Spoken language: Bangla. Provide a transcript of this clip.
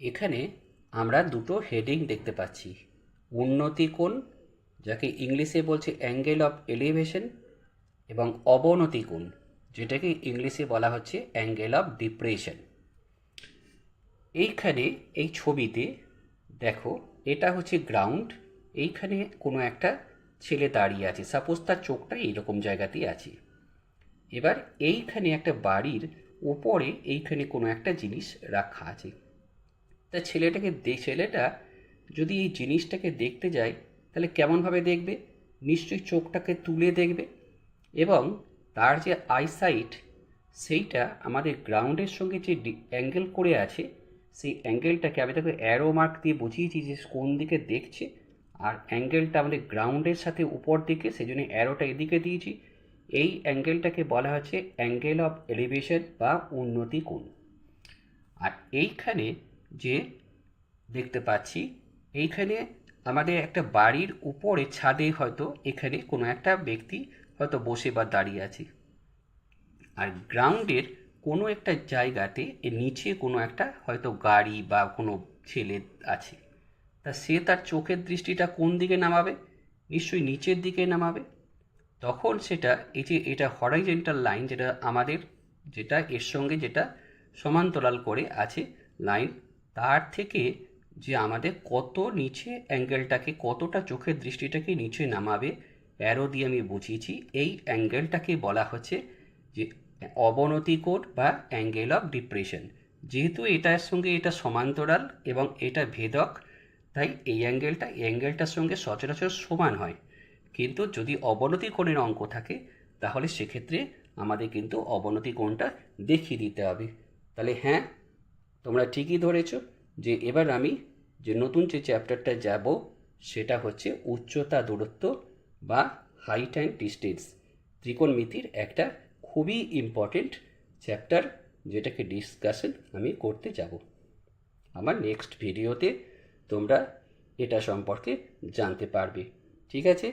এখানে আমরা দুটো হেডিং দেখতে পাচ্ছি। উন্নতি কোণ, যাকে ইংলিশে বলছে অ্যাঙ্গেল অফ এলিভেশন, এবং অবনতি কোণ, যেটাকে ইংলিশে বলা হচ্ছে অ্যাঙ্গেল অফ ডিপ্রেশন। এইখানে এই ছবিতে দেখো, এটা হচ্ছে গ্রাউন্ড। এইখানে কোনো একটা ছেলে দাঁড়িয়ে আছে, সাপোজ তার চোখটা এইরকম জায়গাতেই আছে। এবার এইখানে একটা বাড়ির উপরে এইখানে কোনো একটা জিনিস রাখা আছে। তা ছেলেটা যদি এই জিনিসটাকে দেখতে যায়, তাহলে কেমনভাবে দেখবে? নিশ্চয়ই চোখটাকে তুলে দেখবে, এবং তার যে আইসাইট, সেইটা আমাদের গ্রাউন্ডের সঙ্গে যে অ্যাঙ্গেল করে আছে, সেই অ্যাঙ্গেলটাকে আমি তাকে অ্যারো মার্ক দিয়ে বুঝিয়েছি যে কোন দিকে দেখছে। আর অ্যাঙ্গেলটা আমাদের গ্রাউন্ডের সাথে উপর দিকে, সেই জন্য অ্যারোটা এদিকে দিয়েছি। এই অ্যাঙ্গেলটাকে বলা হচ্ছে অ্যাঙ্গেল অফ এলিভেশন বা উন্নতি কোণ। আর এইখানে যে দেখতে পাচ্ছি, এইখানে আমাদের একটা বাড়ির উপরে ছাদে হয়তো এখানে কোনো একটা ব্যক্তি হয়তো বসে বা দাঁড়িয়ে আছে। আর গ্রাউন্ডের কোনো একটা জায়গাতে এর নিচে কোনো একটা হয়তো গাড়ি বা কোনো ছেলে আছে। তা সে তার চোখের দৃষ্টিটা কোন দিকে নামাবে? নিশ্চয়ই নিচের দিকে নামাবে। তখন সেটা এই যে এটা হরাইজন্টাল লাইন, যেটা আমাদের, যেটা এর সঙ্গে যেটা সমান্তরাল করে আছে লাইন, তার থেকে যে আমাদের কত নিচে অ্যাঙ্গেলটাকে, কতটা চোখের দৃষ্টিটাকে নিচে নামাবে, অ্যারো দিয়ে আমি বুঝিয়েছি। এই অ্যাঙ্গেলটাকে বলা হচ্ছে যে অবনতি কোণ বা অ্যাঙ্গেল অফ ডিপ্রেশন। যেহেতু এটার সঙ্গে এটা সমান্তরাল এবং এটা ভেদক, তাই এই অ্যাঙ্গেলটার সঙ্গে সচরাচর সমান হয়। কিন্তু যদি অবনতি কোণের অঙ্ক থাকে, তাহলে সেক্ষেত্রে আমাদের কিন্তু অবনতি কোণটা দেখিয়ে দিতে হবে। তাহলে হ্যাঁ, তোমরা ঠিকই ধরেছ যে এবার আমি যে নতুন যে চ্যাপ্টারটা যাব, সেটা হচ্ছে উচ্চতা দূরত্ব বা হাইট অ্যান্ড ডিস্টেন্স, ত্রিকোণমিতির একটা খুবই ইম্পর্টেন্ট চ্যাপ্টার, যেটাকে ডিসকাশন আমি করতে যাব। আমার নেক্সট ভিডিওতে তোমরা এটা সম্পর্কে জানতে পারবে। ঠিক আছে?